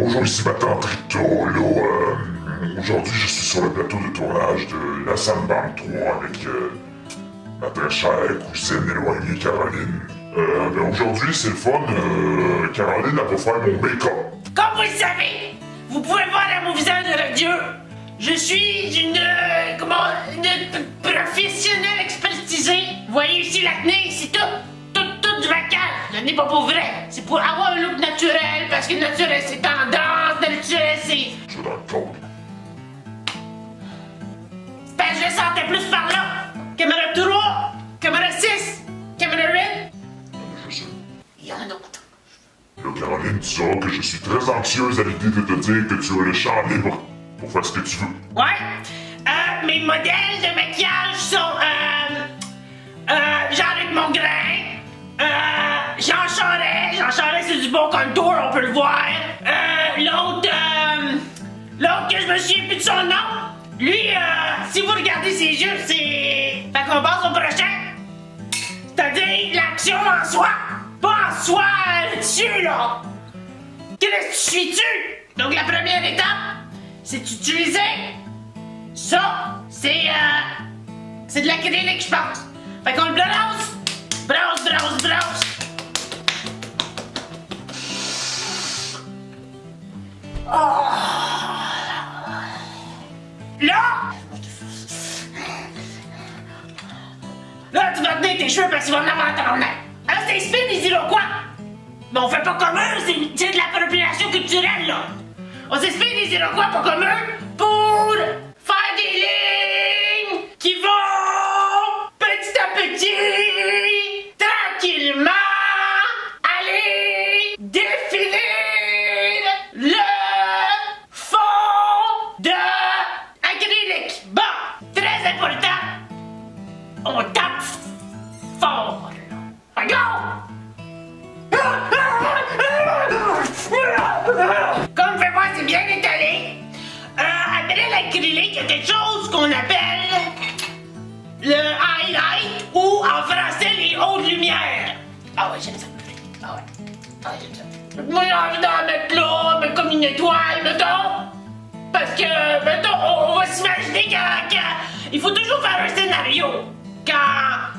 Bonjour, ici Matin Trito. Aujourd'hui, je suis sur le plateau de tournage de La Sandbank 3 avec ma très chère cousine éloignée Caroline. Aujourd'hui, c'est le fun. Caroline, elle va faire mon make-up. Comme vous le savez, vous pouvez voir à mon visage de radieux, je suis une professionnelle expertisée. Vous voyez ici l'acné, c'est tout du maquillage. Ce n'est pas pour vrai. C'est pour avoir un look naturel, parce que naturel c'est tendance, naturel c'est... Je suis dans le code. Ben, je le sentais plus par là. Caméra 3, caméra 6, caméra 8. Je sais. Il y en a d'autres. Là, Caroline, tu sauras que je suis très anxieuse à l'idée de te dire que tu as le champ libre pour faire ce que tu veux. Ouais. Mes modèles de maquillage sont Jean-Luc Mongrain, Jean Charest c'est du bon contour, on peut le voir. L'autre que je me souviens plus de son nom, lui, si vous regardez ses yeux, c'est... Fait qu'on passe au prochain. C'est-à-dire l'action en soi, pas en soi dessus, là. Qu'est-ce que tu suis-tu? Donc la première étape, c'est d'utiliser ça, c'est de l'acrylique, je pense. Fait qu'on le brosse. Là, tu vas tenir tes cheveux parce qu'ils vont en avoir ton nez. Là, c'est spin des Iroquois. Mais on fait pas comme eux, c'est de l'appropriation culturelle, là. On s'inspire des Iroquois pas comme eux pour faire des lignes qui vont petit à petit, tranquillement, aller défiler le fond de acrylique. Bon, très important, on tape fort. Regarde! Comme vous pouvez voir, c'est bien étalé. Après l'acrylique, il y a quelque chose qu'on appelle le highlight ou en français les hautes lumières. Ah ouais, j'aime ça. Ah ouais, j'aime ça. Moi, j'ai envie d'en mettre là, mais comme une étoile, mettons. Parce que, mettons, on va s'imaginer il faut toujours faire un scénario. Quand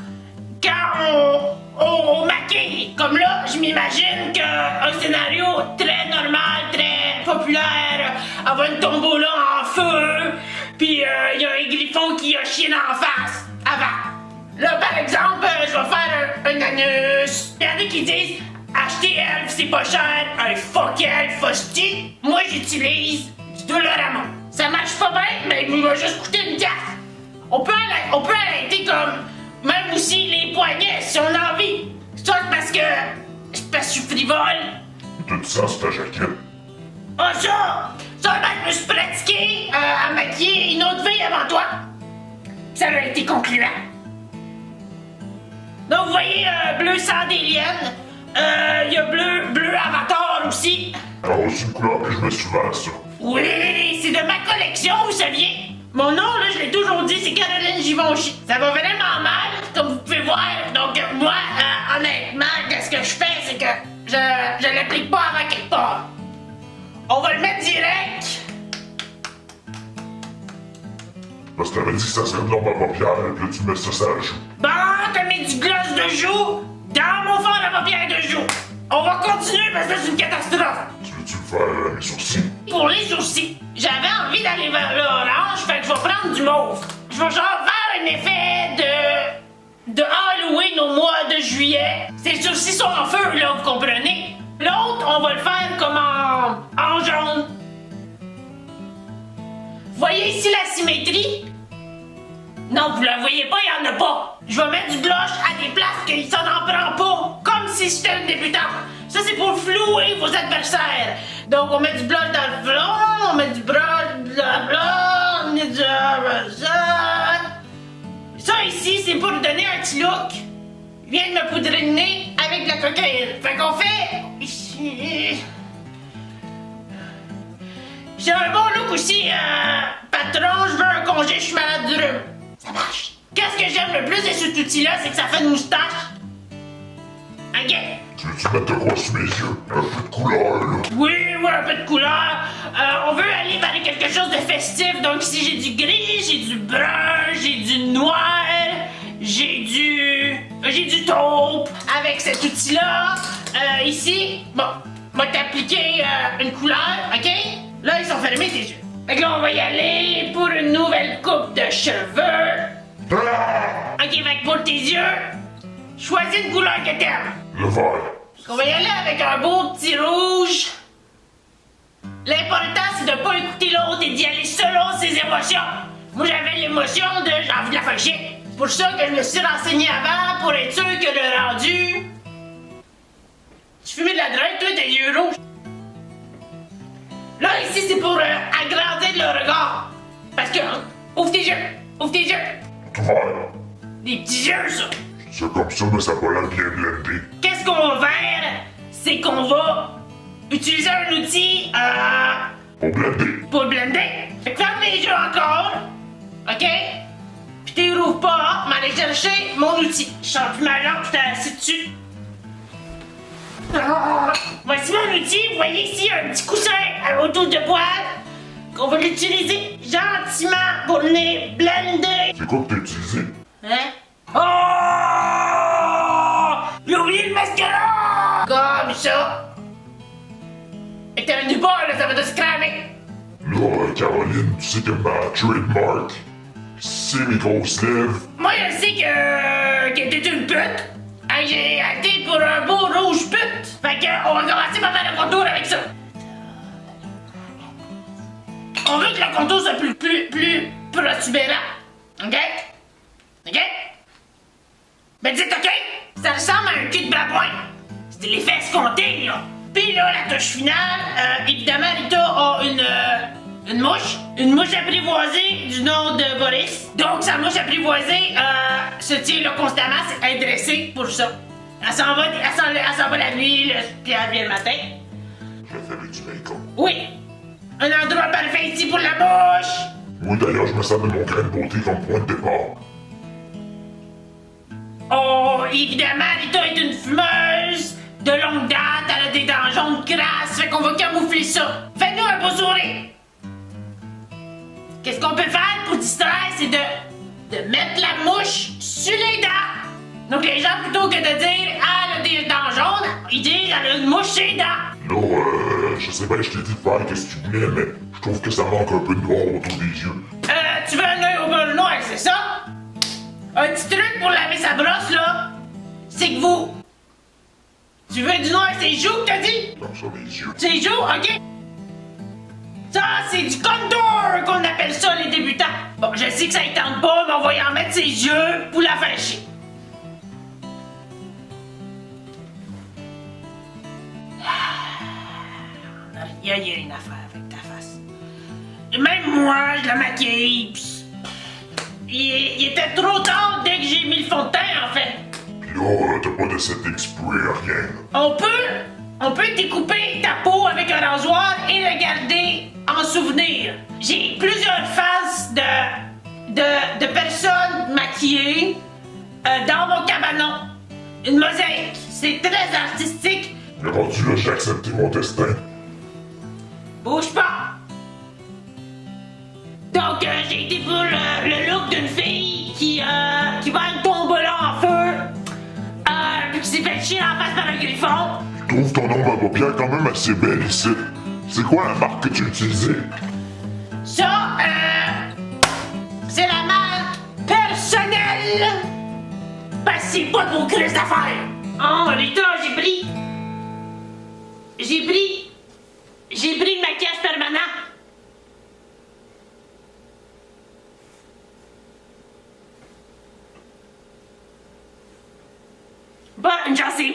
on maquille. Comme là, je m'imagine qu'un scénario très normal, très populaire, avoir une tombola en feu, puis il y a un griffon qui a chié dans la face avant. Là, par exemple, je vais faire un anus. Il y en a qui disent acheter elf, c'est pas cher, un fuck elf, hostie. Moi, j'utilise du Dolorama. Ça marche pas bien, mais il m'a juste coûté une pièce. On peut arrêter comme même aussi les poignets si on a envie. Ça, c'est parce que je suis frivole. Tout ça, c'est ta jaquette. Ah, ça, ben, je me suis pratiqué à maquiller une autre fille avant toi. Ça a été concluant. Donc, vous voyez, bleu Sandélienne. Il y a bleu Avatar aussi. Ah, c'est une couleur que je mets souvent, ça. Oui, c'est de ma collection, vous saviez. Mon nom, là, je l'ai toujours dit, c'est Caroline Givenchy. Ça va vraiment mal, comme vous pouvez voir. Donc, moi, honnêtement, qu'est-ce que je fais, c'est que je l'applique pas avant quelque part. On va le mettre direct. Parce que t'avais dit que ça serait de l'ombre à paupières, puis là, tu mets ça sur la joue. Bon, t'as mis du gloss de joue dans mon fond de paupière de joue. On va continuer parce que c'est une catastrophe. Tu veux-tu me faire mes sourcils? Pour les sourcils, j'avais envie d'aller vers l'orange, fait que je vais prendre du mauve. Je vais genre faire un effet de Halloween au mois de juillet. Ces sourcils sont en feu, là, vous comprenez? L'autre, on va le faire comme en jaune. Vous voyez ici la symétrie? Non, vous la voyez pas, il y en a pas. Je vais mettre du blush à des places que ça n'en prend pas, comme si j'étais une débutante. Ça, c'est pour flouer vos adversaires. Donc, on met du blush dans le front, on met du blush, on met du... Ça, ici, c'est pour donner un petit look. Je viens de me poudrer le nez avec de la cocaïne. Fait qu'on fait... Ici... J'ai un bon look aussi, patron, je veux un congé, je suis malade du rhume. Ça marche. Qu'est-ce que j'aime le plus de cet outil-là, c'est que ça fait une moustache. Ok. Tu veux-tu mettre de quoi sur mes yeux? Un peu de couleur, là. Oui, ouais, un peu de couleur. On veut aller vers quelque chose de festif. Donc ici, j'ai du gris, j'ai du brun, j'ai du noir, j'ai du taupe. Avec cet outil-là, ici, bon, on va t'appliquer une couleur, OK? Là, ils sont fermés tes yeux. Fait que là, on va y aller pour une nouvelle coupe de cheveux. OK, fait que pour tes yeux, choisis une couleur que t'aimes. Le vert. On va y aller avec un beau petit rouge. L'important, c'est de pas écouter l'autre et d'y aller selon ses émotions. Moi, j'avais l'émotion de j'ai envie de la faire chier. C'est pour ça que je me suis renseigné avant pour être sûr que le rendu... Tu fumais de la drogue, toi, tes yeux rouges. Là, ici, c'est pour agrandir le regard. Parce que... ouvre tes yeux. Ouvre tes yeux. Tout vert. Des petits yeux, ça. C'est comme ça, mais ça va l'air bien blendé. Qu'est-ce qu'on va faire? C'est qu'on va utiliser un outil Pour blender. pour le blender. Fait que ferme les yeux encore. OK? Puis t'es rouvre pas, mais aller chercher mon outil. Je sens plus ma jambe, je t'ai assis dessus. Voici mon outil. Vous voyez ici un petit coussin autour de poil. Qu'on va l'utiliser gentiment pour venir blender. C'est quoi que t'as utilisé? Hein? Oh! J'ai oublié le mascara! Comme ça. Et t'as du pas, là, ça va te scraper. Là, Caroline, tu sais que ma trademark, c'est mes grosses lèvres. Moi, je sais que t'es une pute. Hey, j'ai acté pour un beau rouge pute. Fait que, on va commencer par faire le contour avec ça. On veut que le contour soit plus protubérant. OK? OK? Ben dites OK? Ça ressemble à un cul de babouin. C'est l'effet escompté, là. Puis là, la touche finale, évidemment, Rita a une mouche. Une mouche apprivoisée du nom de Boris. Donc, sa mouche apprivoisée se tient là constamment, elle est dressée pour ça. Elle s'en va la nuit, puis elle vient le matin. Je l'ai fait avec du bacon. Oui! Un endroit parfait ici pour la mouche! Moi, d'ailleurs, je me sers de mon grain de beauté comme point de départ. Oh, évidemment, Rita est une fumeuse de longue date, elle a des dents jaunes crasses, fait qu'on va camoufler ça. Fais-nous un beau sourire! Qu'est-ce qu'on peut faire pour distraire, c'est de mettre la mouche sur les dents. Donc les gens, plutôt que de dire « Ah, elle a des dents jaunes », ils disent « Elle a une mouche sur les dents ». Là, je sais bien, je t'ai dit de faire qu'est-ce que tu voulais, mais je trouve que ça manque un peu de noir autour des yeux. Tu veux un œil au beurre noir, c'est ça? Un petit truc pour laver sa brosse, là, c'est que vous... Tu veux du noir, c'est joues, t'as dit? Comme ça, mes yeux. C'est joues, ok? Ça, c'est du contour qu'on appelle ça, les débutants. Bon, je sais que ça ne tente pas, mais on va y en mettre ses yeux pour la faire chier. Il y a rien à faire avec ta face. Et même moi, je la maquille, pis... Il était trop tard dès que j'ai mis le fond de teint, en fait. Pis là, t'as pas de set exprès, rien. On peut découper ta peau avec un rasoir et le garder en souvenir. J'ai plusieurs faces de personnes maquillées dans mon cabanon. Une mosaïque. C'est très artistique. Mais rendu là, j'ai accepté mon destin. Bouge pas. Donc, j'ai été pour le look d'une fille qui va une tombola en feu. Puis qui s'est fait chier en face par un griffon. Je trouve ton nom à paupières quand même assez belle ici. C'est quoi la marque que tu utilisais? Ça, c'est la marque personnelle. Parce que c'est pas de vos crises d'affaires. Oh, Rita, j'ai pris le maquillage permanent. Bonne chance, c'est